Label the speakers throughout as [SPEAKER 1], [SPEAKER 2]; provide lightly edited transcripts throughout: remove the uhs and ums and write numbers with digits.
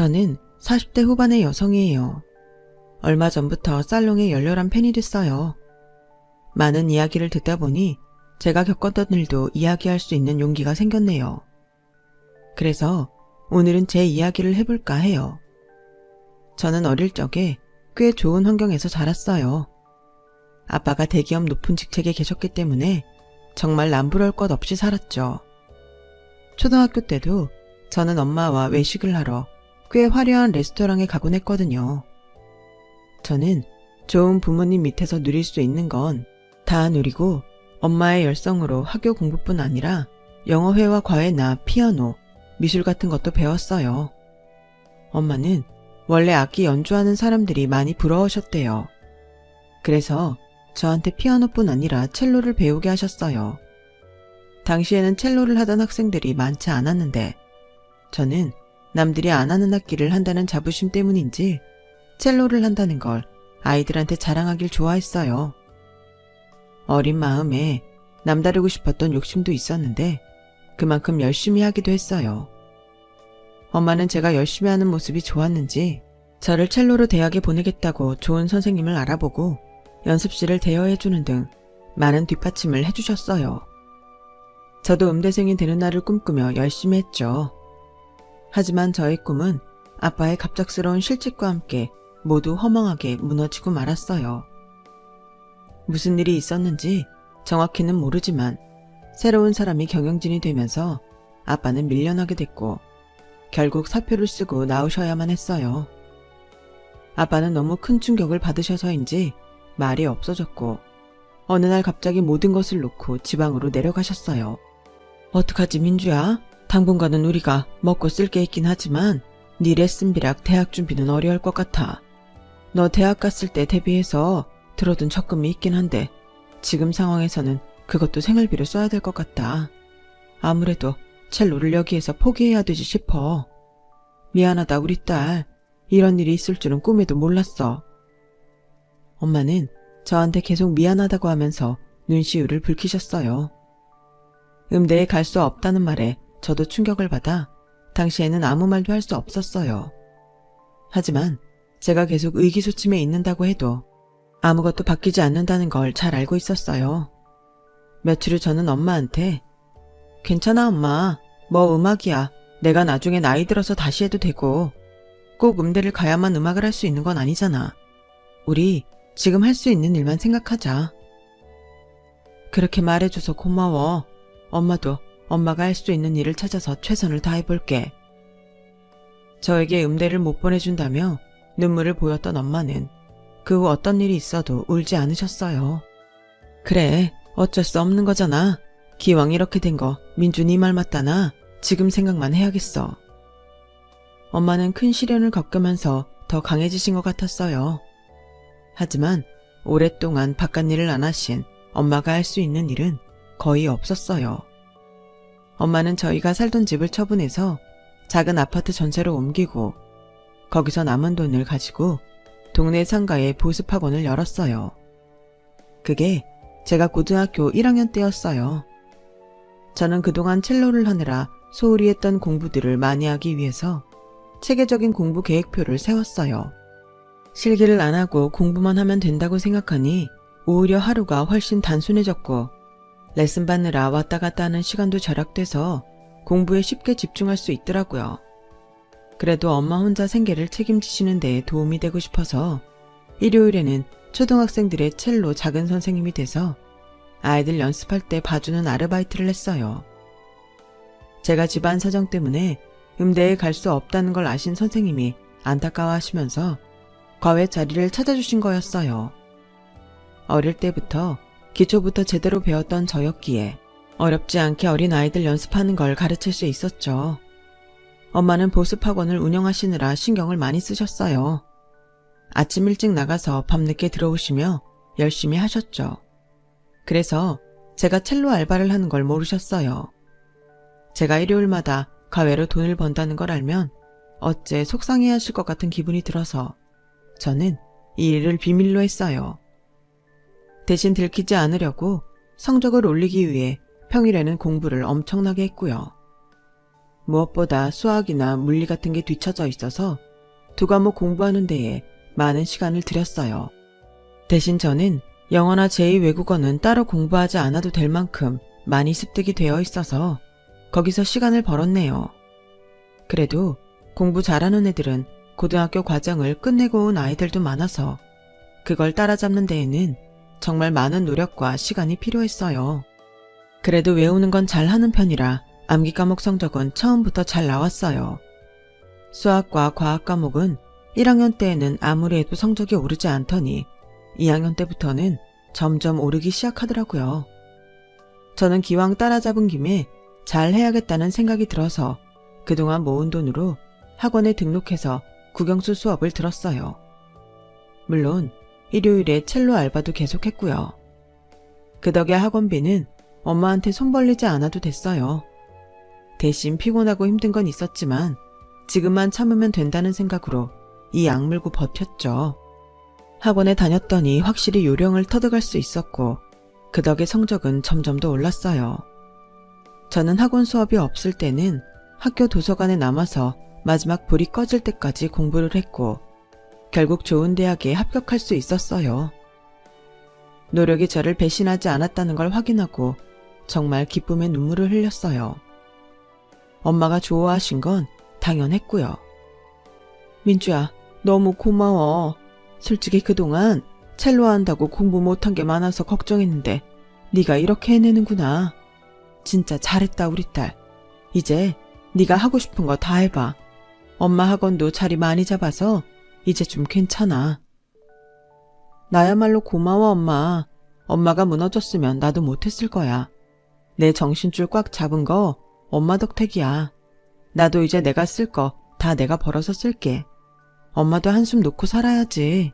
[SPEAKER 1] 저는 40대 후반의 여성이에요. 얼마 전부터 살롱에 열렬한 팬이 됐어요. 많은 이야기를 듣다 보니 제가 겪었던 일도 이야기할 수 있는 용기가 생겼네요. 그래서 오늘은 제 이야기를 해볼까 해요. 저는 어릴 적에 꽤 좋은 환경에서 자랐어요. 아빠가 대기업 높은 직책에 계셨기 때문에 정말 남부러울 것 없이 살았죠. 초등학교 때도 저는 엄마와 외식을 하러 꽤 화려한 레스토랑에 가곤 했거든요. 저는 좋은 부모님 밑에서 누릴 수 있는 건 다 누리고 엄마의 열성으로 학교 공부뿐 아니라 영어회화 과외나 피아노, 미술 같은 것도 배웠어요. 엄마는 원래 악기 연주하는 사람들이 많이 부러우셨대요. 그래서 저한테 피아노뿐 아니라 첼로를 배우게 하셨어요. 당시에는 첼로를 하던 학생들이 많지 않았는데 저는 남들이 안 하는 악기를 한다는 자부심 때문인지 첼로를 한다는 걸 아이들한테 자랑하길 좋아했어요. 어린 마음에 남다르고 싶었던 욕심도 있었는데 그만큼 열심히 하기도 했어요. 엄마는 제가 열심히 하는 모습이 좋았는지 저를 첼로로 대학에 보내겠다고 좋은 선생님을 알아보고 연습실을 대여해주는 등 많은 뒷받침을 해주셨어요. 저도 음대생이 되는 날을 꿈꾸며 열심히 했죠. 하지만 저의 꿈은 아빠의 갑작스러운 실직과 함께 모두 허망하게 무너지고 말았어요. 무슨 일이 있었는지 정확히는 모르지만 새로운 사람이 경영진이 되면서 아빠는 밀려나게 됐고 결국 사표를 쓰고 나오셔야만 했어요. 아빠는 너무 큰 충격을 받으셔서인지 말이 없어졌고 어느 날 갑자기 모든 것을 놓고 지방으로 내려가셨어요. 어떡하지 민주야? 당분간은 우리가 먹고 쓸 게 있긴 하지만 네 레슨비랑 대학 준비는 어려울 것 같아. 너 대학 갔을 때 대비해서 들어둔 적금이 있긴 한데 지금 상황에서는 그것도 생활비로 써야 될 것 같다. 아무래도 첼로를 여기에서 포기해야 되지 싶어. 미안하다 우리 딸. 이런 일이 있을 줄은 꿈에도 몰랐어. 엄마는 저한테 계속 미안하다고 하면서 눈시울을 붉히셨어요. 음대에 갈 수 없다는 말에 저도 충격을 받아 당시에는 아무 말도 할 수 없었어요. 하지만 제가 계속 의기소침해 있는다고 해도 아무것도 바뀌지 않는다는 걸 잘 알고 있었어요. 며칠 후 저는 엄마한테 괜찮아 엄마, 뭐 음악이야. 내가 나중에 나이 들어서 다시 해도 되고 꼭 음대를 가야만 음악을 할 수 있는 건 아니잖아. 우리 지금 할 수 있는 일만 생각하자. 그렇게 말해줘서 고마워. 엄마도 엄마가 할 수 있는 일을 찾아서 최선을 다해볼게. 저에게 음대를 못 보내준다며 눈물을 보였던 엄마는 그 후 어떤 일이 있어도 울지 않으셨어요. 그래, 어쩔 수 없는 거잖아. 기왕 이렇게 된 거 민주 네 말 맞다나 지금 생각만 해야겠어. 엄마는 큰 시련을 겪으면서 더 강해지신 것 같았어요. 하지만 오랫동안 바깥 일을 안 하신 엄마가 할 수 있는 일은 거의 없었어요. 엄마는 저희가 살던 집을 처분해서 작은 아파트 전세로 옮기고 거기서 남은 돈을 가지고 동네 상가에 보습학원을 열었어요. 그게 제가 고등학교 1학년 때였어요. 저는 그동안 첼로를 하느라 소홀히 했던 공부들을 많이 하기 위해서 체계적인 공부 계획표를 세웠어요. 실기를 안 하고 공부만 하면 된다고 생각하니 오히려 하루가 훨씬 단순해졌고 레슨 받느라 왔다 갔다 하는 시간도 절약돼서 공부에 쉽게 집중할 수 있더라고요. 그래도 엄마 혼자 생계를 책임지시는 데 도움이 되고 싶어서 일요일에는 초등학생들의 첼로 작은 선생님이 돼서 아이들 연습할 때 봐주는 아르바이트를 했어요. 제가 집안 사정 때문에 음대에 갈 수 없다는 걸 아신 선생님이 안타까워하시면서 과외 자리를 찾아주신 거였어요. 어릴 때부터 기초부터 제대로 배웠던 저였기에 어렵지 않게 어린 아이들 연습하는 걸 가르칠 수 있었죠. 엄마는 보습학원을 운영하시느라 신경을 많이 쓰셨어요. 아침 일찍 나가서 밤늦게 들어오시며 열심히 하셨죠. 그래서 제가 첼로 알바를 하는 걸 모르셨어요. 제가 일요일마다 과외로 돈을 번다는 걸 알면 어째 속상해 하실 것 같은 기분이 들어서 저는 이 일을 비밀로 했어요. 대신 들키지 않으려고 성적을 올리기 위해 평일에는 공부를 엄청나게 했고요. 무엇보다 수학이나 물리 같은 게 뒤처져 있어서 두 과목 공부하는 데에 많은 시간을 들였어요. 대신 저는 영어나 제2외국어는 따로 공부하지 않아도 될 만큼 많이 습득이 되어 있어서 거기서 시간을 벌었네요. 그래도 공부 잘하는 애들은 고등학교 과정을 끝내고 온 아이들도 많아서 그걸 따라잡는 데에는 정말 많은 노력과 시간이 필요했어요. 그래도 외우는 건 잘하는 편이라 암기 과목 성적은 처음부터 잘 나왔어요. 수학과 과학 과목은 1학년 때에는 아무리 해도 성적이 오르지 않더니 2학년 때부터는 점점 오르기 시작하더라고요. 저는 기왕 따라잡은 김에 잘 해야겠다는 생각이 들어서 그동안 모은 돈으로 학원에 등록해서 국영수 수업을 들었어요. 물론 일요일에 첼로 알바도 계속했고요. 그 덕에 학원비는 엄마한테 손 벌리지 않아도 됐어요. 대신 피곤하고 힘든 건 있었지만 지금만 참으면 된다는 생각으로 이 악물고 버텼죠. 학원에 다녔더니 확실히 요령을 터득할 수 있었고 그 덕에 성적은 점점 더 올랐어요. 저는 학원 수업이 없을 때는 학교 도서관에 남아서 마지막 불이 꺼질 때까지 공부를 했고 결국 좋은 대학에 합격할 수 있었어요. 노력이 저를 배신하지 않았다는 걸 확인하고 정말 기쁨의 눈물을 흘렸어요. 엄마가 좋아하신 건 당연했고요. 민주야, 너무 고마워. 솔직히 그동안 첼로 한다고 공부 못한 게 많아서 걱정했는데 네가 이렇게 해내는구나. 진짜 잘했다 우리 딸. 이제 네가 하고 싶은 거 다 해봐. 엄마 학원도 자리 많이 잡아서 이제 좀 괜찮아. 나야말로 고마워 엄마. 엄마가 무너졌으면 나도 못했을 거야. 내 정신줄 꽉 잡은 거 엄마 덕택이야. 나도 이제 내가 쓸 거 다 내가 벌어서 쓸게. 엄마도 한숨 놓고 살아야지.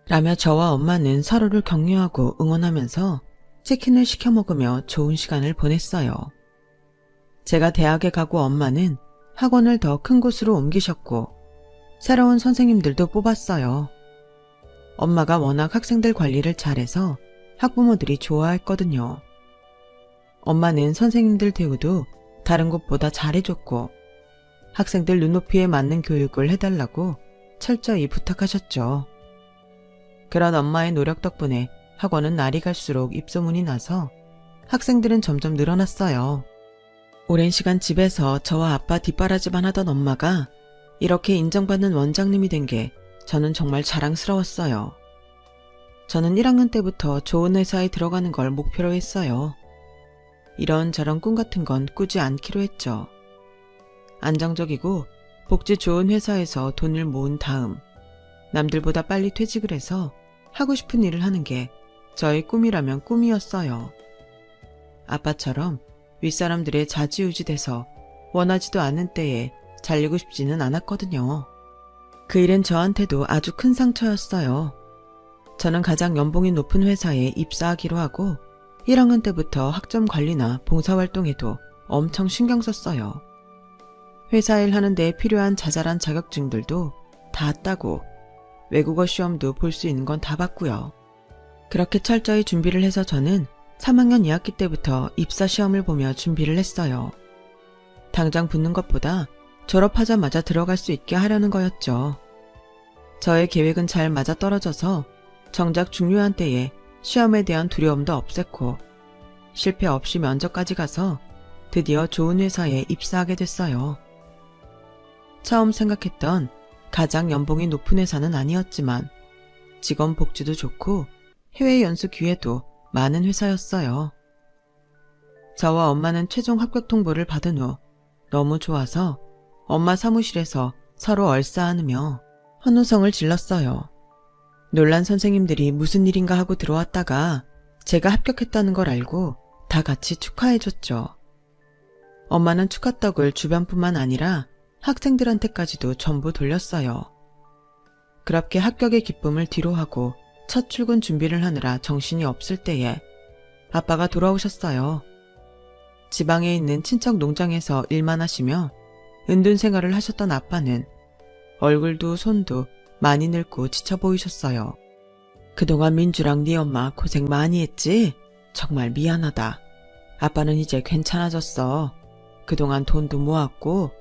[SPEAKER 1] 라며 저와 엄마는 서로를 격려하고 응원하면서 치킨을 시켜 먹으며 좋은 시간을 보냈어요. 제가 대학에 가고 엄마는 학원을 더 큰 곳으로 옮기셨고 새로운 선생님들도 뽑았어요. 엄마가 워낙 학생들 관리를 잘해서 학부모들이 좋아했거든요. 엄마는 선생님들 대우도 다른 곳보다 잘해줬고 학생들 눈높이에 맞는 교육을 해달라고 철저히 부탁하셨죠. 그런 엄마의 노력 덕분에 학원은 날이 갈수록 입소문이 나서 학생들은 점점 늘어났어요. 오랜 시간 집에서 저와 아빠 뒷바라지만 하던 엄마가 이렇게 인정받는 원장님이 된 게 저는 정말 자랑스러웠어요. 저는 1학년 때부터 좋은 회사에 들어가는 걸 목표로 했어요. 이런저런 꿈 같은 건 꾸지 않기로 했죠. 안정적이고 복지 좋은 회사에서 돈을 모은 다음 남들보다 빨리 퇴직을 해서 하고 싶은 일을 하는 게 저의 꿈이라면 꿈이었어요. 아빠처럼 윗사람들의 좌지우지 돼서 원하지도 않는 때에 잘리고 싶지는 않았거든요. 그 일은 저한테도 아주 큰 상처였어요. 저는 가장 연봉이 높은 회사에 입사하기로 하고 1학년 때부터 학점 관리나 봉사활동에도 엄청 신경 썼어요. 회사 일 하는 데 필요한 자잘한 자격증들도 다 따고 외국어 시험도 볼 수 있는 건 다 봤고요. 그렇게 철저히 준비를 해서 저는 3학년 2학기 때부터 입사 시험을 보며 준비를 했어요. 당장 붙는 것보다 졸업하자마자 들어갈 수 있게 하려는 거였죠. 저의 계획은 잘 맞아떨어져서 정작 중요한 때에 시험에 대한 두려움도 없앴고 실패 없이 면접까지 가서 드디어 좋은 회사에 입사하게 됐어요. 처음 생각했던 가장 연봉이 높은 회사는 아니었지만 직원 복지도 좋고 해외 연수 기회도 많은 회사였어요. 저와 엄마는 최종 합격 통보를 받은 후 너무 좋아서 엄마 사무실에서 서로 얼싸안으며 환호성을 질렀어요. 놀란 선생님들이 무슨 일인가 하고 들어왔다가 제가 합격했다는 걸 알고 다 같이 축하해줬죠. 엄마는 축하떡을 주변뿐만 아니라 학생들한테까지도 전부 돌렸어요. 그렇게 합격의 기쁨을 뒤로하고 첫 출근 준비를 하느라 정신이 없을 때에 아빠가 돌아오셨어요. 지방에 있는 친척 농장에서 일만 하시며 은둔 생활을 하셨던 아빠는 얼굴도 손도 많이 늙고 지쳐 보이셨어요. 그동안 민주랑 네 엄마 고생 많이 했지? 정말 미안하다. 아빠는 이제 괜찮아졌어. 그동안 돈도 모았고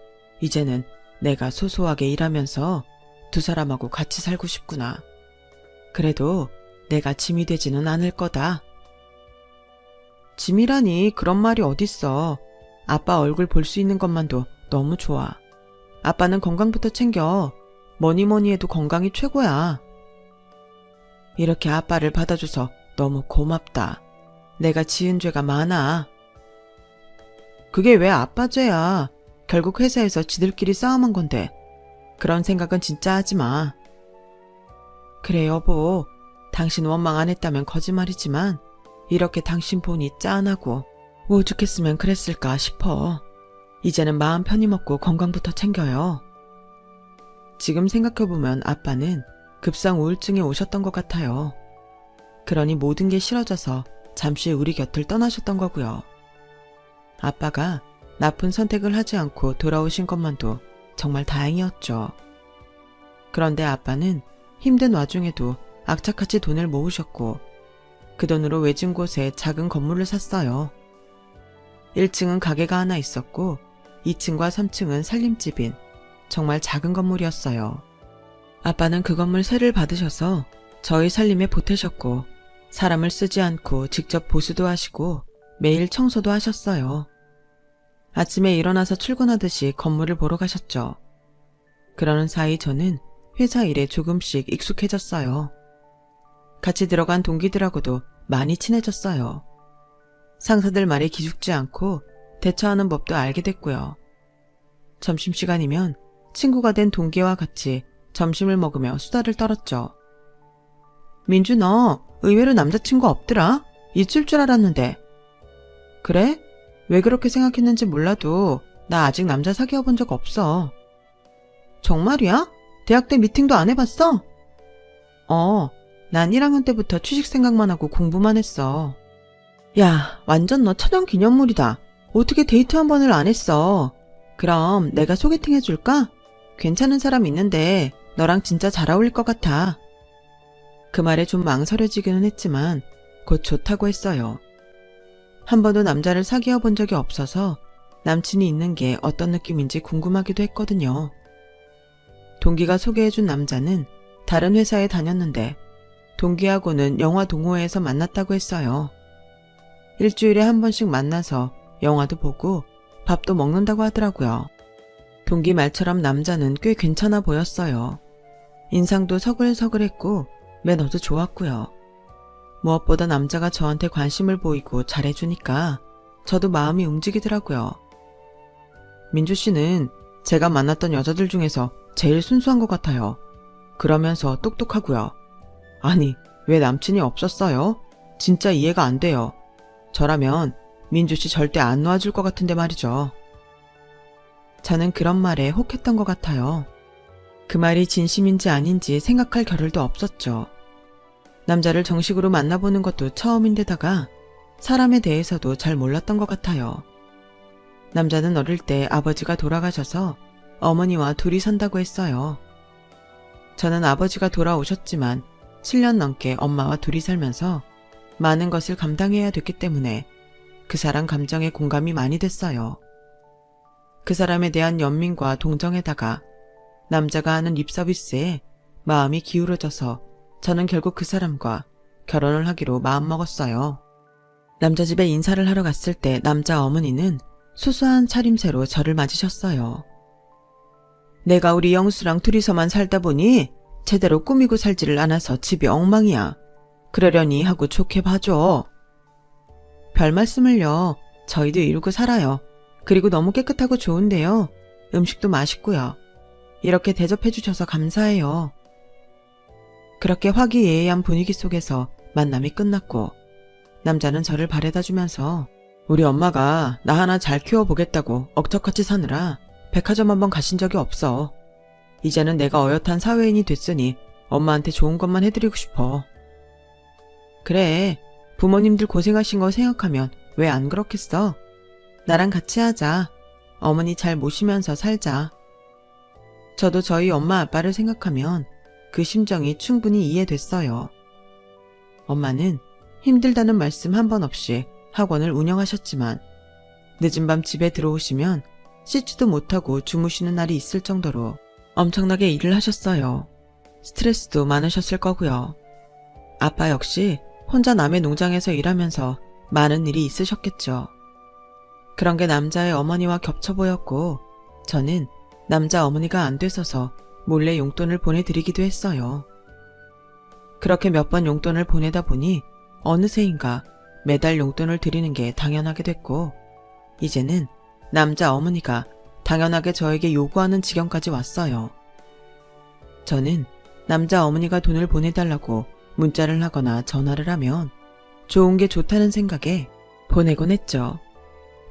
[SPEAKER 1] 이제는 내가 소소하게 일하면서 두 사람하고 같이 살고 싶구나. 그래도 내가 짐이 되지는 않을 거다. 짐이라니 그런 말이 어딨어. 아빠 얼굴 볼 수 있는 것만도 너무 좋아. 아빠는 건강부터 챙겨. 뭐니 해도 건강이 최고야. 이렇게 아빠를 받아줘서 너무 고맙다. 내가 지은 죄가 많아. 그게 왜 아빠 죄야. 결국 회사에서 지들끼리 싸움한 건데. 그런 생각은 진짜 하지 마. 그래 여보, 당신 원망 안 했다면 거짓말이지만 이렇게 당신 보니 짠하고 오죽했으면 그랬을까 싶어. 이제는 마음 편히 먹고 건강부터 챙겨요. 지금 생각해보면 아빠는 급성 우울증에 오셨던 것 같아요. 그러니 모든 게 싫어져서 잠시 우리 곁을 떠나셨던 거고요. 아빠가 나쁜 선택을 하지 않고 돌아오신 것만도 정말 다행이었죠. 그런데 아빠는 힘든 와중에도 악착같이 돈을 모으셨고 그 돈으로 외진 곳에 작은 건물을 샀어요. 1층은 가게가 하나 있었고 2층과 3층은 살림집인 정말 작은 건물이었어요. 아빠는 그 건물 세를 받으셔서 저희 살림에 보태셨고 사람을 쓰지 않고 직접 보수도 하시고 매일 청소도 하셨어요. 아침에 일어나서 출근하듯이 건물을 보러 가셨죠. 그러는 사이 저는 회사 일에 조금씩 익숙해졌어요. 같이 들어간 동기들하고도 많이 친해졌어요. 상사들 말에 기죽지 않고 대처하는 법도 알게 됐고요. 점심시간이면 친구가 된 동기와 같이 점심을 먹으며 수다를 떨었죠. 민주 너 의외로 남자친구 없더라? 있을 줄 알았는데. 그래? 왜 그렇게 생각했는지 몰라도 나 아직 남자 사귀어 본 적 없어. 정말이야? 대학 때 미팅도 안 해봤어? 난 1학년 때부터 취직 생각만 하고 공부만 했어. 야, 완전 너 천연기념물이다. 어떻게 데이트 한 번을 안 했어? 그럼 내가 소개팅 해줄까? 괜찮은 사람 있는데 너랑 진짜 잘 어울릴 것 같아. 그 말에 좀 망설여지기는 했지만 곧 좋다고 했어요. 한 번도 남자를 사귀어 본 적이 없어서 남친이 있는 게 어떤 느낌인지 궁금하기도 했거든요. 동기가 소개해준 남자는 다른 회사에 다녔는데 동기하고는 영화 동호회에서 만났다고 했어요. 일주일에 한 번씩 만나서 영화도 보고 밥도 먹는다고 하더라고요. 동기 말처럼 남자는 꽤 괜찮아 보였어요. 인상도 서글서글했고 매너도 좋았고요. 무엇보다 남자가 저한테 관심을 보이고 잘해주니까 저도 마음이 움직이더라고요. 민주 씨는 제가 만났던 여자들 중에서 제일 순수한 것 같아요. 그러면서 똑똑하고요. 아니, 왜 남친이 없었어요? 진짜 이해가 안 돼요. 저라면 민주 씨 절대 안 놓아줄 것 같은데 말이죠. 저는 그런 말에 혹했던 것 같아요. 그 말이 진심인지 아닌지 생각할 겨를도 없었죠. 남자를 정식으로 만나보는 것도 처음인데다가 사람에 대해서도 잘 몰랐던 것 같아요. 남자는 어릴 때 아버지가 돌아가셔서 어머니와 둘이 산다고 했어요. 저는 아버지가 돌아오셨지만 7년 넘게 엄마와 둘이 살면서 많은 것을 감당해야 됐기 때문에 그 사람 감정에 공감이 많이 됐어요. 그 사람에 대한 연민과 동정에다가 남자가 하는 립서비스에 마음이 기울어져서 저는 결국 그 사람과 결혼을 하기로 마음먹었어요. 남자 집에 인사를 하러 갔을 때 남자 어머니는 수수한 차림새로 저를 맞으셨어요. 내가 우리 영수랑 둘이서만 살다 보니 제대로 꾸미고 살지를 않아서 집이 엉망이야. 그러려니 하고 좋게 봐줘. 별 말씀을요. 저희도 이루고 살아요. 그리고 너무 깨끗하고 좋은데요. 음식도 맛있고요. 이렇게 대접해 주셔서 감사해요. 그렇게 화기애애한 분위기 속에서 만남이 끝났고 남자는 저를 바래다 주면서 우리 엄마가 나 하나 잘 키워보겠다고 억척같이 사느라 백화점 한번 가신 적이 없어. 이제는 내가 어엿한 사회인이 됐으니 엄마한테 좋은 것만 해드리고 싶어. 그래, 부모님들 고생하신 거 생각하면 왜 안 그렇겠어? 나랑 같이 하자. 어머니 잘 모시면서 살자. 저도 저희 엄마 아빠를 생각하면 그 심정이 충분히 이해됐어요. 엄마는 힘들다는 말씀 한 번 없이 학원을 운영하셨지만 늦은 밤 집에 들어오시면 씻지도 못하고 주무시는 날이 있을 정도로 엄청나게 일을 하셨어요. 스트레스도 많으셨을 거고요. 아빠 역시 혼자 남의 농장에서 일하면서 많은 일이 있으셨겠죠. 그런 게 남자의 어머니와 겹쳐 보였고 저는 남자 어머니가 안 돼서서 몰래 용돈을 보내드리기도 했어요. 그렇게 몇 번 용돈을 보내다 보니 어느새인가 매달 용돈을 드리는 게 당연하게 됐고 이제는 남자 어머니가 당연하게 저에게 요구하는 지경까지 왔어요. 저는 남자 어머니가 돈을 보내달라고 문자를 하거나 전화를 하면 좋은 게 좋다는 생각에 보내곤 했죠.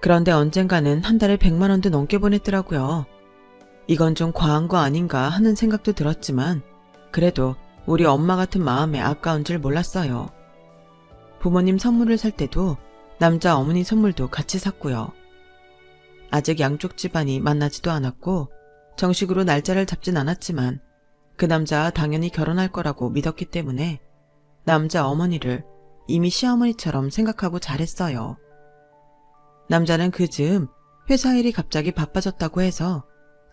[SPEAKER 1] 그런데 언젠가는 한 달에 100만 원도 넘게 보냈더라고요. 이건 좀 과한 거 아닌가 하는 생각도 들었지만 그래도 우리 엄마 같은 마음에 아까운 줄 몰랐어요. 부모님 선물을 살 때도 남자 어머니 선물도 같이 샀고요. 아직 양쪽 집안이 만나지도 않았고 정식으로 날짜를 잡진 않았지만 그 남자와 당연히 결혼할 거라고 믿었기 때문에 남자 어머니를 이미 시어머니처럼 생각하고 잘했어요. 남자는 그 즈음 회사 일이 갑자기 바빠졌다고 해서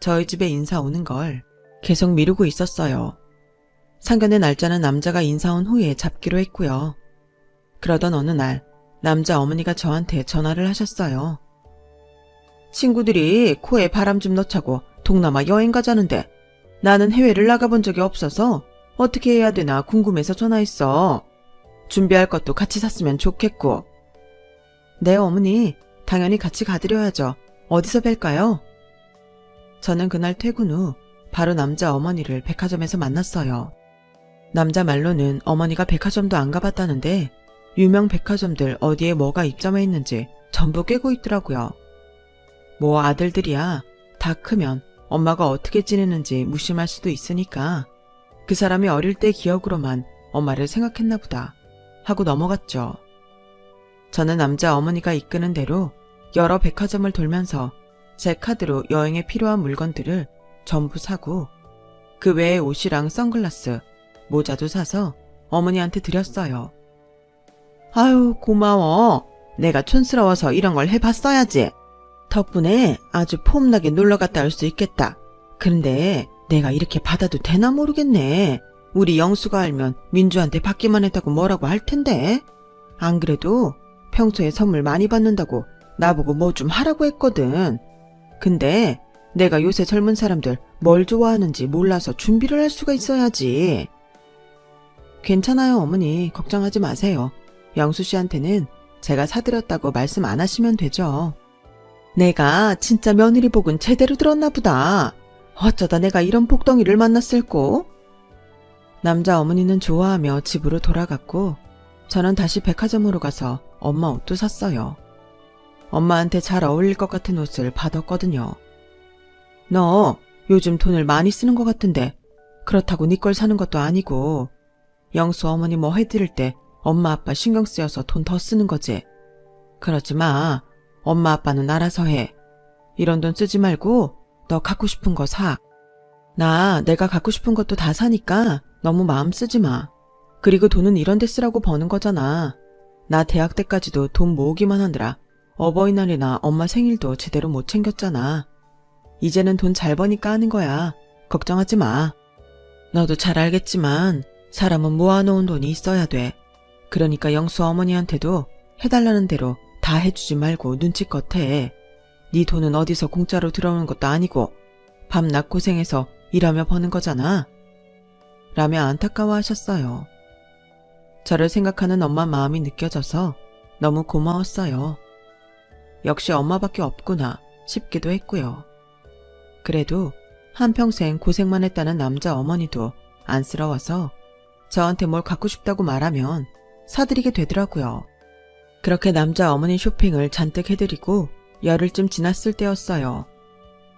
[SPEAKER 1] 저희 집에 인사 오는 걸 계속 미루고 있었어요. 상견례 날짜는 남자가 인사 온 후에 잡기로 했고요. 그러던 어느 날 남자 어머니가 저한테 전화를 하셨어요. 친구들이 코에 바람 좀 넣자고 동남아 여행 가자는데 나는 해외를 나가본 적이 없어서 어떻게 해야 되나 궁금해서 전화했어. 준비할 것도 같이 샀으면 좋겠고. 네 어머니, 당연히 같이 가드려야죠. 어디서 뵐까요? 저는 그날 퇴근 후 바로 남자 어머니를 백화점에서 만났어요. 남자 말로는 어머니가 백화점도 안 가봤다는데 유명 백화점들 어디에 뭐가 입점해 있는지 전부 꿰고 있더라고요. 뭐 아들들이야 다 크면 엄마가 어떻게 지내는지 무심할 수도 있으니까 그 사람이 어릴 때 기억으로만 엄마를 생각했나 보다 하고 넘어갔죠. 저는 남자 어머니가 이끄는 대로 여러 백화점을 돌면서 제 카드로 여행에 필요한 물건들을 전부 사고 그 외에 옷이랑 선글라스, 모자도 사서 어머니한테 드렸어요. 아유 고마워. 내가 촌스러워서 이런 걸 해봤어야지. 덕분에 아주 폼나게 놀러갔다 올 수 있겠다. 그런데 내가 이렇게 받아도 되나 모르겠네. 우리 영수가 알면 민주한테 받기만 했다고 뭐라고 할 텐데. 안 그래도 평소에 선물 많이 받는다고 나보고 뭐 좀 하라고 했거든. 근데 내가 요새 젊은 사람들 뭘 좋아하는지 몰라서 준비를 할 수가 있어야지. 괜찮아요 어머니, 걱정하지 마세요. 영수 씨한테는 제가 사드렸다고 말씀 안 하시면 되죠. 내가 진짜 며느리 복은 제대로 들었나 보다. 어쩌다 내가 이런 복덩이를 만났을꼬? 남자 어머니는 좋아하며 집으로 돌아갔고 저는 다시 백화점으로 가서 엄마 옷도 샀어요. 엄마한테 잘 어울릴 것 같은 옷을 받았거든요. 너 요즘 돈을 많이 쓰는 것 같은데 그렇다고 네 걸 사는 것도 아니고 영수 어머니 뭐 해드릴 때 엄마 아빠 신경 쓰여서 돈 더 쓰는 거지. 그러지 마. 엄마 아빠는 알아서 해. 이런 돈 쓰지 말고 너 갖고 싶은 거 사. 나 내가 갖고 싶은 것도 다 사니까 너무 마음 쓰지 마. 그리고 돈은 이런 데 쓰라고 버는 거잖아. 나 대학 때까지도 돈 모으기만 하느라 어버이날이나 엄마 생일도 제대로 못 챙겼잖아. 이제는 돈 잘 버니까 하는 거야. 걱정하지 마. 너도 잘 알겠지만 사람은 모아놓은 돈이 있어야 돼. 그러니까 영수 어머니한테도 해달라는 대로 다 해주지 말고 눈치껏 해. 네 돈은 어디서 공짜로 들어오는 것도 아니고 밤낮 고생해서 일하며 버는 거잖아. 라며 안타까워하셨어요. 저를 생각하는 엄마 마음이 느껴져서 너무 고마웠어요. 역시 엄마밖에 없구나 싶기도 했고요. 그래도 한평생 고생만 했다는 남자 어머니도 안쓰러워서 저한테 뭘 갖고 싶다고 말하면 사드리게 되더라고요. 그렇게 남자 어머니 쇼핑을 잔뜩 해드리고 열흘쯤 지났을 때였어요.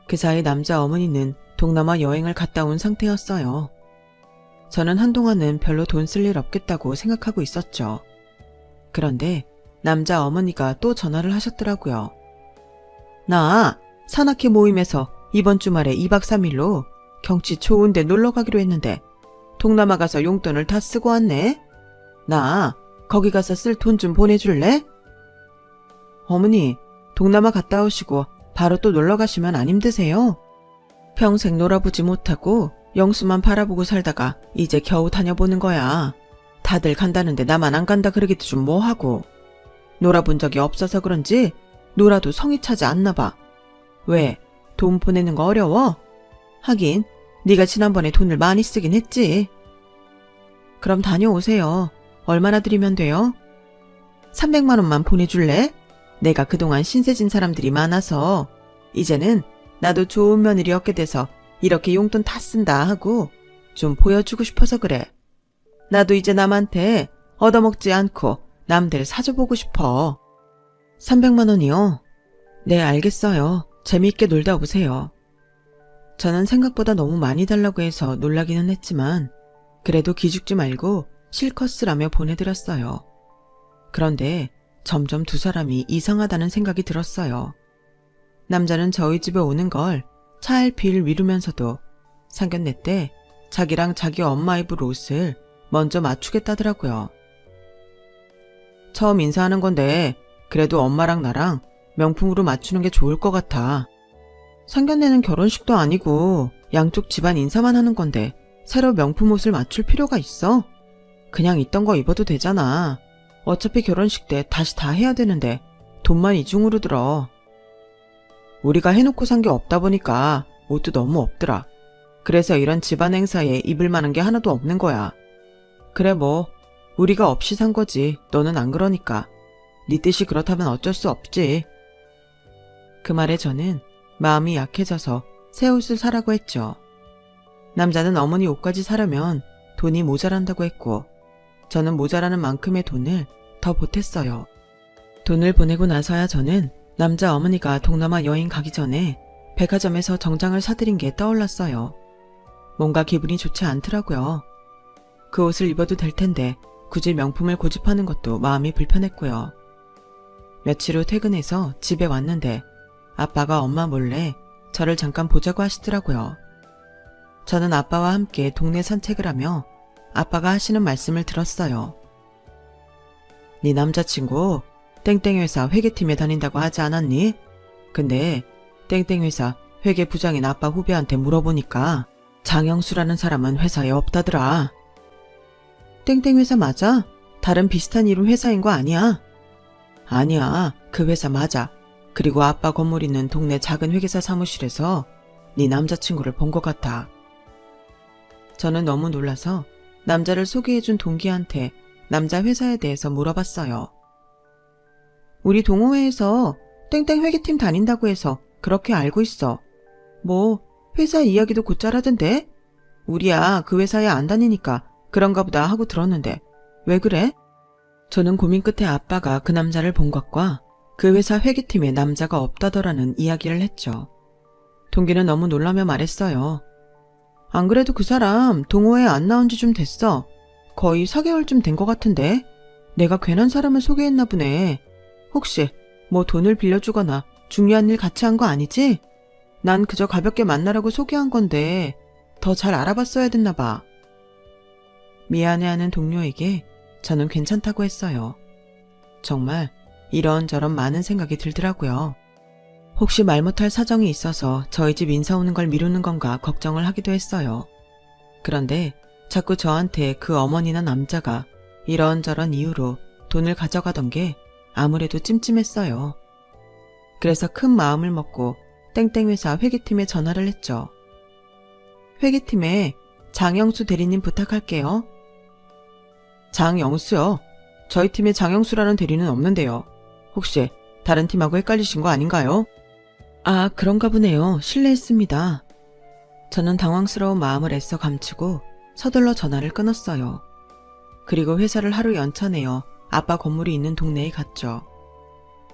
[SPEAKER 1] 그 사이 남자 어머니는 동남아 여행을 갔다 온 상태였어요. 저는 한동안은 별로 돈 쓸 일 없겠다고 생각하고 있었죠. 그런데 남자 어머니가 또 전화를 하셨더라고요. 나 산악회 모임에서 이번 주말에 2박 3일로 경치 좋은데 놀러 가기로 했는데 동남아 가서 용돈을 다 쓰고 왔네. 나 거기 가서 쓸 돈 좀 보내줄래? 어머니, 동남아 갔다 오시고 바로 또 놀러 가시면 안 힘드세요? 평생 놀아보지 못하고 영수만 바라보고 살다가 이제 겨우 다녀보는 거야. 다들 간다는데 나만 안 간다 그러기도 좀 뭐하고. 놀아본 적이 없어서 그런지 놀아도 성이 차지 않나 봐. 왜? 돈 보내는 거 어려워? 하긴 네가 지난번에 돈을 많이 쓰긴 했지. 그럼 다녀오세요. 얼마나 드리면 돼요? 300만 원만 보내줄래? 내가 그동안 신세진 사람들이 많아서 이제는 나도 좋은 며느리 얻게 돼서 이렇게 용돈 다 쓴다 하고 좀 보여주고 싶어서 그래. 나도 이제 남한테 얻어먹지 않고 남들 사줘보고 싶어. 300만 원이요? 네, 알겠어요. 재미있게 놀다 오세요. 저는 생각보다 너무 많이 달라고 해서 놀라기는 했지만 그래도 기죽지 말고 실컷 쓰라며 보내드렸어요. 그런데 점점 두 사람이 이상하다는 생각이 들었어요. 남자는 저희 집에 오는 걸 차일피일 미루면서도 상견례 때 자기랑 자기 엄마 입을 옷을 먼저 맞추겠다더라고요. 처음 인사하는 건데 그래도 엄마랑 나랑 명품으로 맞추는 게 좋을 것 같아. 상견례는 결혼식도 아니고 양쪽 집안 인사만 하는 건데 새로 명품 옷을 맞출 필요가 있어? 그냥 있던 거 입어도 되잖아. 어차피 결혼식 때 다시 다 해야 되는데 돈만 이중으로 들어. 우리가 해놓고 산 게 없다 보니까 옷도 너무 없더라. 그래서 이런 집안 행사에 입을 만한 게 하나도 없는 거야. 그래 뭐 우리가 없이 산 거지. 너는 안 그러니까. 네 뜻이 그렇다면 어쩔 수 없지. 그 말에 저는 마음이 약해져서 새 옷을 사라고 했죠. 남자는 어머니 옷까지 사려면 돈이 모자란다고 했고 저는 모자라는 만큼의 돈을 더 보탰어요. 돈을 보내고 나서야 저는 남자 어머니가 동남아 여행 가기 전에 백화점에서 정장을 사드린 게 떠올랐어요. 뭔가 기분이 좋지 않더라고요. 그 옷을 입어도 될 텐데 굳이 명품을 고집하는 것도 마음이 불편했고요. 며칠 후 퇴근해서 집에 왔는데 아빠가 엄마 몰래 저를 잠깐 보자고 하시더라고요. 저는 아빠와 함께 동네 산책을 하며 아빠가 하시는 말씀을 들었어요. 네 남자친구 땡땡 회사 회계팀에 다닌다고 하지 않았니? 근데 땡땡 회사 회계 부장인 아빠 후배한테 물어보니까 장영수라는 사람은 회사에 없다더라. 땡땡 회사 맞아? 다른 비슷한 이름 회사인 거 아니야? 아니야, 그 회사 맞아. 그리고 아빠 건물 있는 동네 작은 회계사 사무실에서 네 남자친구를 본 것 같아. 저는 너무 놀라서 남자를 소개해준 동기한테 남자 회사에 대해서 물어봤어요. 우리 동호회에서 땡땡 회계팀 다닌다고 해서 그렇게 알고 있어. 뭐 회사 이야기도 곧잘 하던데? 우리야 그 회사에 안 다니니까 그런가 보다 하고 들었는데 왜 그래? 저는 고민 끝에 아빠가 그 남자를 본 것과 그 회사 회계팀에 남자가 없다더라는 이야기를 했죠. 동기는 너무 놀라며 말했어요. 안 그래도 그 사람 동호회에 안 나온 지 좀 됐어. 거의 4개월쯤 된 것 같은데 내가 괜한 사람을 소개했나 보네. 혹시 뭐 돈을 빌려주거나 중요한 일 같이 한 거 아니지? 난 그저 가볍게 만나라고 소개한 건데 더 잘 알아봤어야 됐나 봐. 미안해하는 동료에게 저는 괜찮다고 했어요. 정말 이런저런 많은 생각이 들더라고요. 혹시 말 못할 사정이 있어서 저희 집 인사 오는 걸 미루는 건가 걱정을 하기도 했어요. 그런데 자꾸 저한테 그 어머니나 남자가 이런저런 이유로 돈을 가져가던 게 아무래도 찜찜했어요. 그래서 큰 마음을 먹고 땡땡 회사 회계팀에 전화를 했죠. 회계팀에 장영수 대리님 부탁할게요. 장영수요? 저희 팀에 장영수라는 대리는 없는데요. 혹시 다른 팀하고 헷갈리신 거 아닌가요? 아, 그런가 보네요. 실례했습니다. 저는 당황스러운 마음을 애써 감추고 서둘러 전화를 끊었어요. 그리고 회사를 하루 연차내어 아빠 건물이 있는 동네에 갔죠.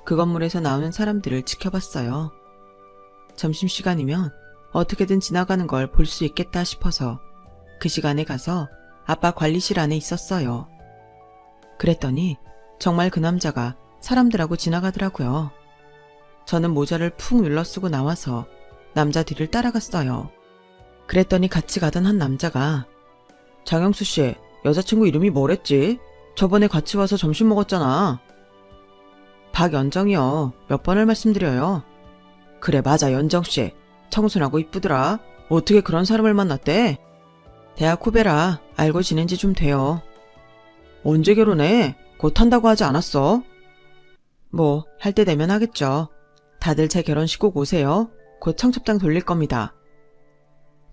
[SPEAKER 1] 그 건물에서 나오는 사람들을 지켜봤어요. 점심시간이면 어떻게든 지나가는 걸 볼 수 있겠다 싶어서 그 시간에 가서 아빠 관리실 안에 있었어요. 그랬더니 정말 그 남자가 사람들하고 지나가더라고요. 저는 모자를 푹 눌러쓰고 나와서 남자 뒤를 따라갔어요. 그랬더니 같이 가던 한 남자가 장영수 씨, 여자친구 이름이 뭐랬지? 저번에 같이 와서 점심 먹었잖아. 박연정이요. 몇 번을 말씀드려요. 그래, 맞아, 연정씨. 청순하고 이쁘더라. 어떻게 그런 사람을 만났대? 대학 후배라 알고 지낸 지 좀 돼요. 언제 결혼해? 곧 한다고 하지 않았어? 뭐, 할 때 되면 하겠죠. 다들 제 결혼식 꼭 오세요. 곧 청첩장 돌릴 겁니다.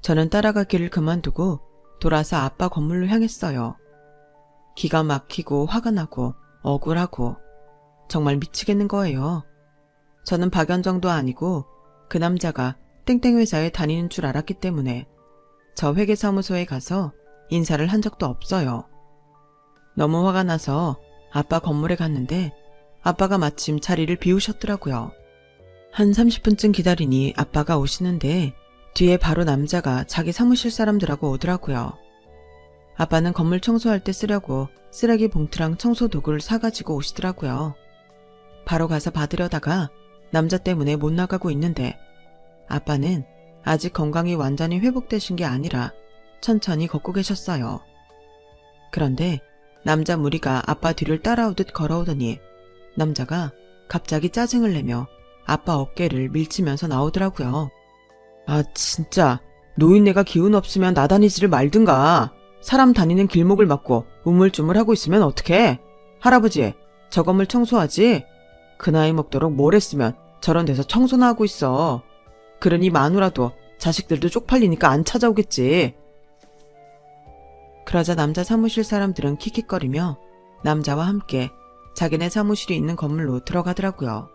[SPEAKER 1] 저는 따라가기를 그만두고 돌아서 아빠 건물로 향했어요. 기가 막히고 화가 나고 억울하고 정말 미치겠는 거예요. 저는 박연정도 아니고 그 남자가 땡땡 회사에 다니는 줄 알았기 때문에 저 회계사무소에 가서 인사를 한 적도 없어요. 너무 화가 나서 아빠 건물에 갔는데 아빠가 마침 자리를 비우셨더라고요. 한 30분쯤 기다리니 아빠가 오시는데 뒤에 바로 남자가 자기 사무실 사람들하고 오더라고요. 아빠는 건물 청소할 때 쓰려고 쓰레기 봉투랑 청소 도구를 사가지고 오시더라고요. 바로 가서 받으려다가 남자 때문에 못 나가고 있는데 아빠는 아직 건강이 완전히 회복되신 게 아니라 천천히 걷고 계셨어요. 그런데 남자 무리가 아빠 뒤를 따라오듯 걸어오더니 남자가 갑자기 짜증을 내며 아빠 어깨를 밀치면서 나오더라고요. 아, 진짜 노인네가 기운 없으면 나다니지를 말든가. 사람 다니는 길목을 막고 우물쭈물하고 있으면 어떡해? 할아버지, 저 건물 청소하지? 그 나이 먹도록 뭘 했으면 저런 데서 청소나 하고 있어. 그러니 마누라도 자식들도 쪽팔리니까 안 찾아오겠지. 그러자 남자 사무실 사람들은 킥킥거리며 남자와 함께 자기네 사무실이 있는 건물로 들어가더라고요.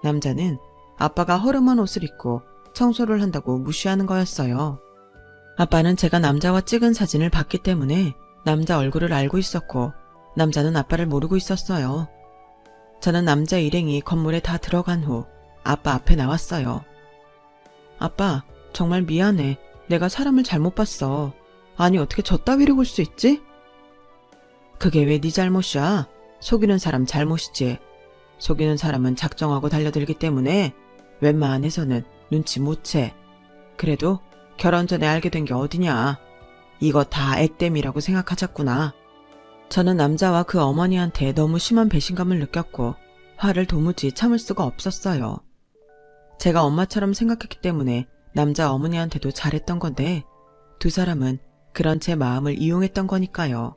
[SPEAKER 1] 남자는 아빠가 허름한 옷을 입고 청소를 한다고 무시하는 거였어요. 아빠는 제가 남자와 찍은 사진을 봤기 때문에 남자 얼굴을 알고 있었고 남자는 아빠를 모르고 있었어요. 저는 남자 일행이 건물에 다 들어간 후 아빠 앞에 나왔어요. 아빠, 정말 미안해. 내가 사람을 잘못 봤어. 아니, 어떻게 저 따위로 볼 수 있지? 그게 왜 네 잘못이야? 속이는 사람 잘못이지. 속이는 사람은 작정하고 달려들기 때문에 웬만해서는 눈치 못 채. 그래도 결혼 전에 알게 된 게 어디냐. 이거 다 액땜이라고 생각하셨구나. 저는 남자와 그 어머니한테 너무 심한 배신감을 느꼈고 화를 도무지 참을 수가 없었어요. 제가 엄마처럼 생각했기 때문에 남자 어머니한테도 잘했던 건데 두 사람은 그런 제 마음을 이용했던 거니까요.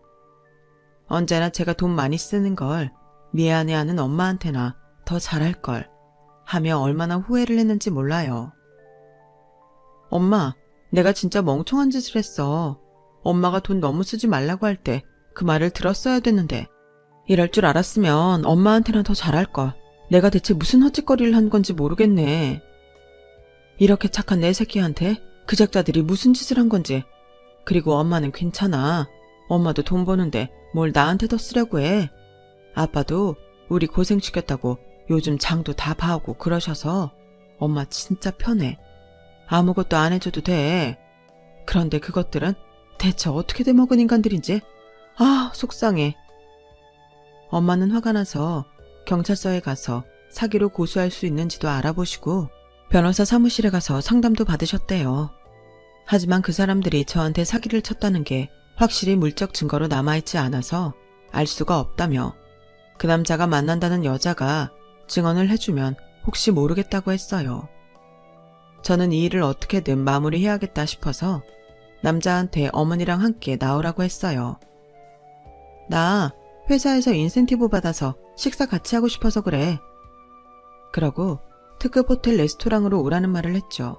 [SPEAKER 1] 언제나 제가 돈 많이 쓰는 걸 미안해하는 엄마한테나 더 잘할 걸 하며 얼마나 후회를 했는지 몰라요. 엄마, 내가 진짜 멍청한 짓을 했어. 엄마가 돈 너무 쓰지 말라고 할 때 그 말을 들었어야 됐는데 이럴 줄 알았으면 엄마한테나 더 잘할 걸. 내가 대체 무슨 헛짓거리를 한 건지 모르겠네. 이렇게 착한 내 새끼한테 그 작자들이 무슨 짓을 한 건지. 그리고 엄마는 괜찮아. 엄마도 돈 버는데 뭘 나한테 더 쓰려고 해. 아빠도 우리 고생시켰다고 요즘 장도 다 봐오고 그러셔서 엄마 진짜 편해. 아무것도 안 해줘도 돼. 그런데 그것들은 대체 어떻게 돼먹은 인간들인지 아, 속상해. 엄마는 화가 나서 경찰서에 가서 사기로 고소할 수 있는지도 알아보시고 변호사 사무실에 가서 상담도 받으셨대요. 하지만 그 사람들이 저한테 사기를 쳤다는 게 확실히 물적 증거로 남아있지 않아서 알 수가 없다며 그 남자가 만난다는 여자가 증언을 해주면 혹시 모르겠다고 했어요. 저는 이 일을 어떻게든 마무리해야겠다 싶어서 남자한테 어머니랑 함께 나오라고 했어요. 나 회사에서 인센티브 받아서 식사 같이 하고 싶어서 그래. 그러고 특급 호텔 레스토랑으로 오라는 말을 했죠.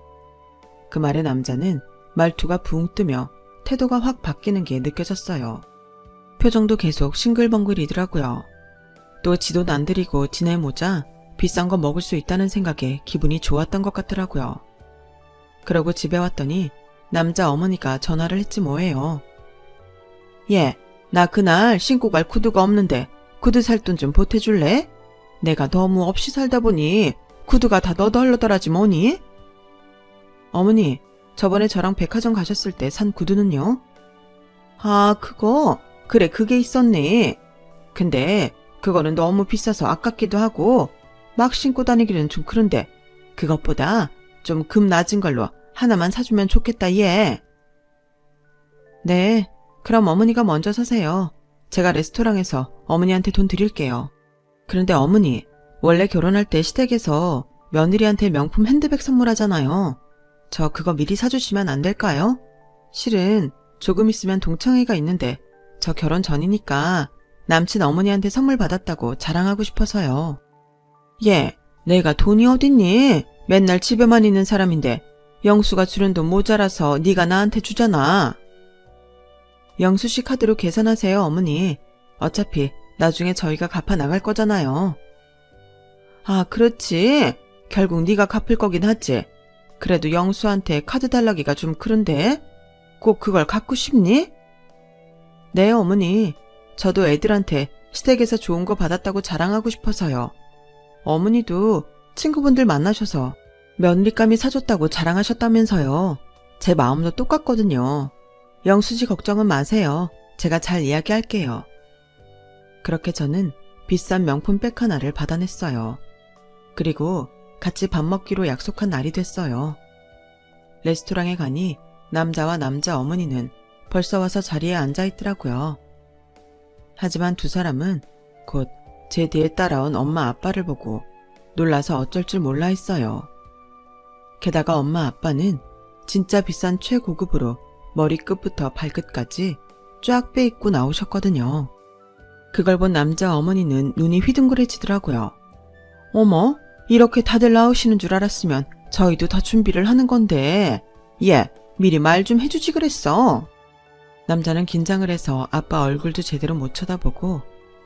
[SPEAKER 1] 그 말에 남자는 말투가 붕 뜨며 태도가 확 바뀌는 게 느껴졌어요. 표정도 계속 싱글벙글이더라고요. 또 지도 안 들이고 지내모자 비싼 거 먹을 수 있다는 생각에 기분이 좋았던 것 같더라고요. 그러고 집에 왔더니 남자 어머니가 전화를 했지 뭐예요. 얘, 나 그날 신고 갈 구두가 없는데 구두 살 돈 좀 보태줄래? 내가 너무 없이 살다 보니 구두가 다 너덜너덜하지 뭐니? 어머니, 저번에 저랑 백화점 가셨을 때 산 구두는요? 아, 그거? 그래, 그게 있었네. 근데 그거는 너무 비싸서 아깝기도 하고 막 신고 다니기는 좀 그런데 그것보다 좀 금 낮은 걸로 하나만 사주면 좋겠다, 얘. 네, 그럼 어머니가 먼저 사세요. 제가 레스토랑에서 어머니한테 돈 드릴게요. 그런데 어머니, 원래 결혼할 때 시댁에서 며느리한테 명품 핸드백 선물하잖아요. 저 그거 미리 사주시면 안 될까요? 실은 조금 있으면 동창회가 있는데 저 결혼 전이니까 남친 어머니한테 선물 받았다고 자랑하고 싶어서요. 얘, 내가 돈이 어딨니? 맨날 집에만 있는 사람인데 영수가 주는 돈 모자라서 네가 나한테 주잖아. 영수씨 카드로 계산하세요, 어머니. 어차피 나중에 저희가 갚아 나갈 거잖아요. 아, 그렇지. 결국 네가 갚을 거긴 하지. 그래도 영수한테 카드 달라기가 좀 그런데 꼭 그걸 갖고 싶니? 네, 어머니. 저도 애들한테 시댁에서 좋은 거 받았다고 자랑하고 싶어서요. 어머니도 친구분들 만나셔서 며느리감이 사줬다고 자랑하셨다면서요. 제 마음도 똑같거든요. 영수씨 걱정은 마세요. 제가 잘 이야기할게요. 그렇게 저는 비싼 명품 백 하나를 받아냈어요. 그리고 같이 밥 먹기로 약속한 날이 됐어요. 레스토랑에 가니 남자와 남자 어머니는 벌써 와서 자리에 앉아 있더라고요. 하지만 두 사람은 곧 제 뒤에 따라온 엄마 아빠를 보고 놀라서 어쩔 줄 몰라 했어요. 게다가 엄마 아빠는 진짜 비싼 최고급으로 머리끝부터 발끝까지 쫙 빼입고 나오셨거든요. 그걸 본 남자 어머니는 눈이 휘둥그레지더라고요. 어머, 이렇게 다들 나오시는 줄 알았으면 저희도 더 준비를 하는 건데, 얘, 미리 말 좀 해주지 그랬어. 남자는 긴장을 해서 아빠 얼굴도 제대로 못 쳐다보고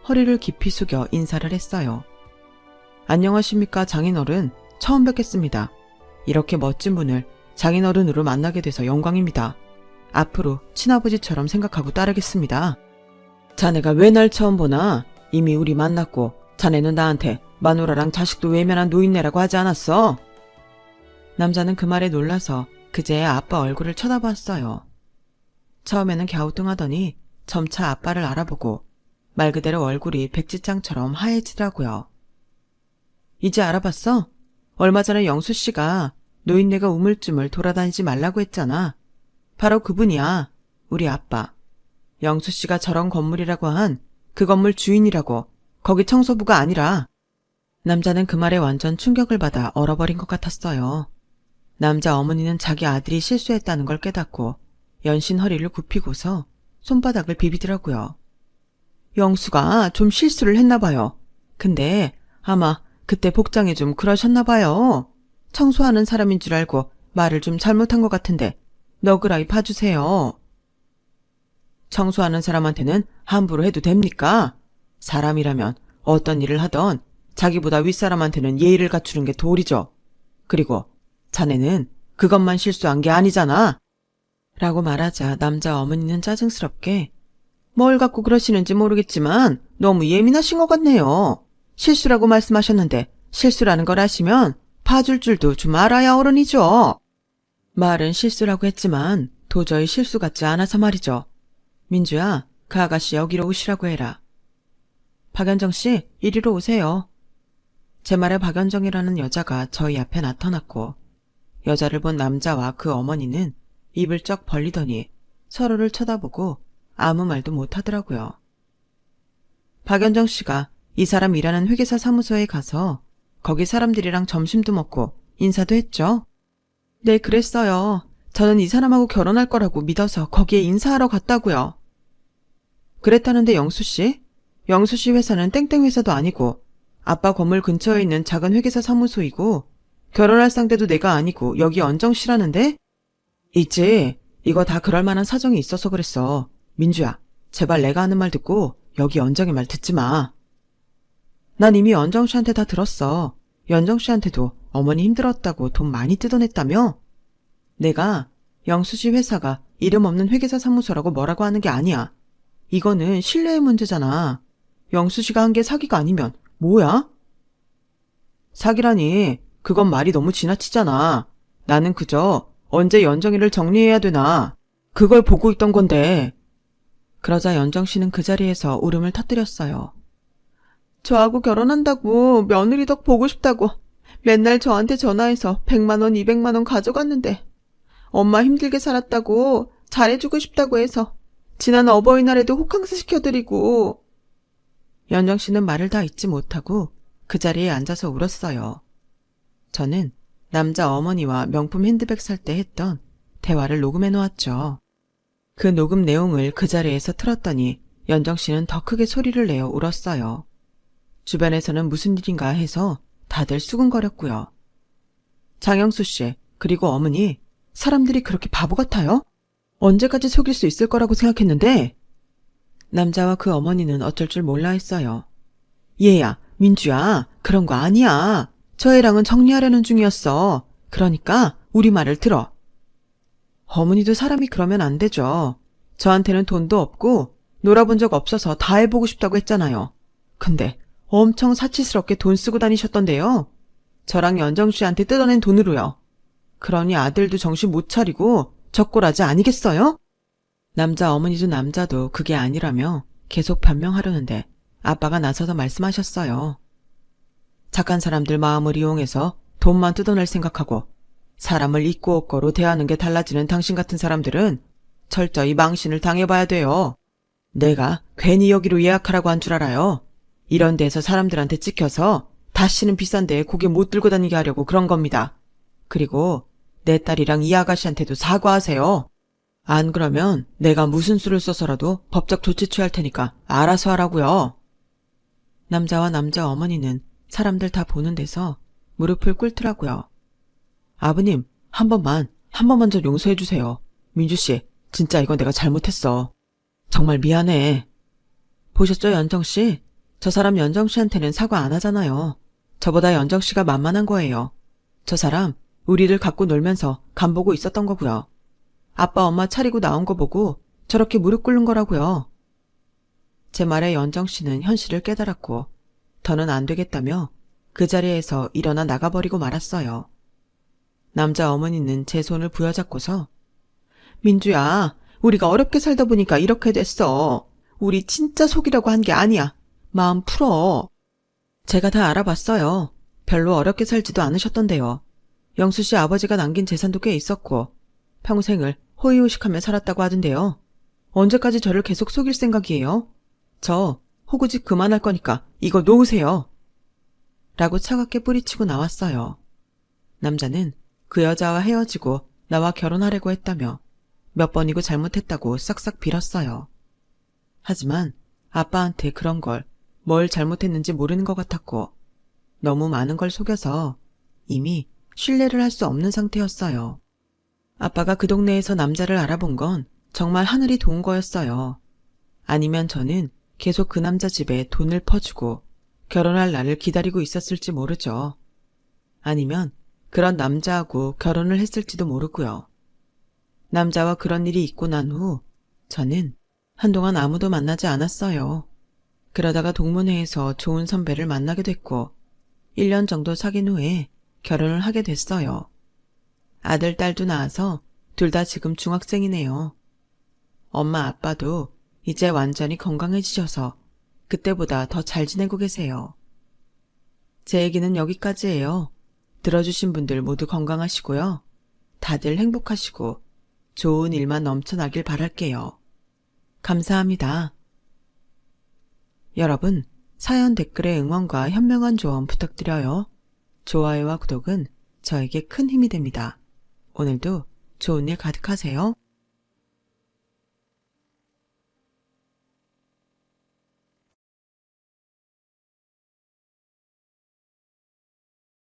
[SPEAKER 1] 허리를 깊이 숙여 인사를 했어요. 안녕하십니까, 장인어른. 처음 뵙겠습니다. 이렇게 멋진 분을 장인어른으로 만나게 돼서 영광입니다. 앞으로 친아버지처럼 생각하고 따르겠습니다. 자네가 왜 날 처음 보나? 이미 우리 만났고 자네는 나한테 마누라랑 자식도 외면한 노인네라고 하지 않았어? 남자는 그 말에 놀라서 그제야 아빠 얼굴을 쳐다봤어요. 처음에는 갸우뚱하더니 점차 아빠를 알아보고 말 그대로 얼굴이 백지장처럼 하얘지더라고요. 이제 알아봤어? 얼마 전에 영수씨가 노인네가 우물쭈물 돌아다니지 말라고 했잖아. 바로 그분이야. 우리 아빠. 영수씨가 저런 건물이라고 한 그 건물 주인이라고. 거기 청소부가 아니라. 남자는 그 말에 완전 충격을 받아 얼어버린 것 같았어요. 남자 어머니는 자기 아들이 실수했다는 걸 깨닫고 연신 허리를 굽히고서 손바닥을 비비더라고요. 영수가 좀 실수를 했나 봐요. 근데 아마 그때 복장이 좀 그러셨나 봐요. 청소하는 사람인 줄 알고 말을 좀 잘못한 것 같은데 너그러이 봐주세요. 청소하는 사람한테는 함부로 해도 됩니까? 사람이라면 어떤 일을 하던 자기보다 윗사람한테는 예의를 갖추는 게 도리죠. 그리고 자네는 그것만 실수한 게 아니잖아. 라고 말하자 남자 어머니는 짜증스럽게 뭘 갖고 그러시는지 모르겠지만 너무 예민하신 것 같네요. 실수라고 말씀하셨는데 실수라는 걸 아시면 봐줄 줄도 좀 알아야 어른이죠. 말은 실수라고 했지만 도저히 실수 같지 않아서 말이죠. 민주야, 그 아가씨 여기로 오시라고 해라. 박연정 씨, 이리로 오세요. 제 말에 박연정이라는 여자가 저희 앞에 나타났고 여자를 본 남자와 그 어머니는 입을 쩍 벌리더니 서로를 쳐다보고 아무 말도 못하더라고요. 박연정 씨가 이 사람 일하는 회계사 사무소에 가서 거기 사람들이랑 점심도 먹고 인사도 했죠. 네, 그랬어요. 저는 이 사람하고 결혼할 거라고 믿어서 거기에 인사하러 갔다고요. 그랬다는데 영수씨? 영수씨 회사는 땡땡 회사도 아니고 아빠 건물 근처에 있는 작은 회계사 사무소이고 결혼할 상대도 내가 아니고 여기 언정씨라는데? 있지. 이거 다 그럴 만한 사정이 있어서 그랬어. 민주야, 제발 내가 하는 말 듣고 여기 연정의 말 듣지 마. 난 이미 연정씨한테 다 들었어. 연정씨한테도 어머니 힘들었다고 돈 많이 뜯어냈다며? 내가 영수씨 회사가 이름 없는 회계사 사무소라고 뭐라고 하는 게 아니야. 이거는 신뢰의 문제잖아. 영수씨가 한 게 사기가 아니면 뭐야? 사기라니, 그건 말이 너무 지나치잖아. 나는 그저 언제 연정이를 정리해야 되나 그걸 보고 있던 건데. 그러자 연정씨는 그 자리에서 울음을 터뜨렸어요. 저하고 결혼한다고 며느리 덕 보고 싶다고 맨날 저한테 전화해서 100만 원, 200만 원 가져갔는데 엄마 힘들게 살았다고 잘해주고 싶다고 해서 지난 어버이날에도 호캉스 시켜드리고. 연정 씨는 말을 다 잇지 못하고 그 자리에 앉아서 울었어요. 저는 남자 어머니와 명품 핸드백 살 때 했던 대화를 녹음해 놓았죠. 그 녹음 내용을 그 자리에서 틀었더니 연정 씨는 더 크게 소리를 내어 울었어요. 주변에서는 무슨 일인가 해서 다들 수근거렸고요. 장영수 씨, 그리고 어머니, 사람들이 그렇게 바보 같아요? 언제까지 속일 수 있을 거라고 생각했는데? 남자와 그 어머니는 어쩔 줄 몰라 했어요. 얘야, 민주야, 그런 거 아니야. 저 애랑은 정리하려는 중이었어. 그러니까 우리 말을 들어. 어머니도 사람이 그러면 안 되죠. 저한테는 돈도 없고 놀아본 적 없어서 다 해보고 싶다고 했잖아요. 근데 엄청 사치스럽게 돈 쓰고 다니셨던데요. 저랑 연정 씨한테 뜯어낸 돈으로요. 그러니 아들도 정신 못 차리고 적골아지 아니겠어요? 남자 어머니도 남자도 그게 아니라며 계속 변명하려는데 아빠가 나서서 말씀하셨어요. 착한 사람들 마음을 이용해서 돈만 뜯어낼 생각하고 사람을 있고 없고로 대하는 게 달라지는 당신 같은 사람들은 철저히 망신을 당해봐야 돼요. 내가 괜히 여기로 예약하라고 한 줄 알아요. 이런 데서 사람들한테 찍혀서 다시는 비싼 데에 고개 못 들고 다니게 하려고 그런 겁니다. 그리고 내 딸이랑 이 아가씨한테도 사과하세요. 안 그러면 내가 무슨 수를 써서라도 법적 조치 취할 테니까 알아서 하라고요. 남자와 남자 어머니는 사람들 다 보는 데서 무릎을 꿇더라고요. 아버님, 한 번만 좀 용서해 주세요. 민주씨, 진짜 이건 내가 잘못했어. 정말 미안해. 보셨죠, 연정씨? 저 사람 연정씨한테는 사과 안 하잖아요. 저보다 연정씨가 만만한 거예요. 저 사람 우리를 갖고 놀면서 간보고 있었던 거고요. 아빠 엄마 차리고 나온 거 보고 저렇게 무릎 꿇는 거라고요. 제 말에 연정씨는 현실을 깨달았고 더는 안 되겠다며 그 자리에서 일어나 나가버리고 말았어요. 남자 어머니는 제 손을 부여잡고서 민주야, 우리가 어렵게 살다 보니까 이렇게 됐어. 우리 진짜 속이려고 한 게 아니야. 마음 풀어. 제가 다 알아봤어요. 별로 어렵게 살지도 않으셨던데요. 영수 씨 아버지가 남긴 재산도 꽤 있었고 평생을 호의호식하며 살았다고 하던데요. 언제까지 저를 계속 속일 생각이에요? 저 호구짓 그만할 거니까 이거 놓으세요. 라고 차갑게 뿌리치고 나왔어요. 남자는 그 여자와 헤어지고 나와 결혼하려고 했다며 몇 번이고 잘못했다고 싹싹 빌었어요. 하지만 아빠한테 그런 걸 뭘 잘못했는지 모르는 것 같았고 너무 많은 걸 속여서 이미 신뢰를 할 수 없는 상태였어요. 아빠가 그 동네에서 남자를 알아본 건 정말 하늘이 도운 거였어요. 아니면 저는 계속 그 남자 집에 돈을 퍼주고 결혼할 날을 기다리고 있었을지 모르죠. 아니면 그런 남자하고 결혼을 했을지도 모르고요. 남자와 그런 일이 있고 난 후 저는 한동안 아무도 만나지 않았어요. 그러다가 동문회에서 좋은 선배를 만나게 됐고 1년 정도 사귄 후에 결혼을 하게 됐어요. 아들, 딸도 낳아서 둘 다 지금 중학생이네요. 엄마, 아빠도 이제 완전히 건강해지셔서 그때보다 더 잘 지내고 계세요. 제 얘기는 여기까지예요. 들어주신 분들 모두 건강하시고요. 다들 행복하시고 좋은 일만 넘쳐나길 바랄게요. 감사합니다. 여러분, 사연 댓글에 응원과 현명한 조언 부탁드려요. 좋아요와 구독은 저에게 큰 힘이 됩니다. 오늘도 좋은 일 가득하세요.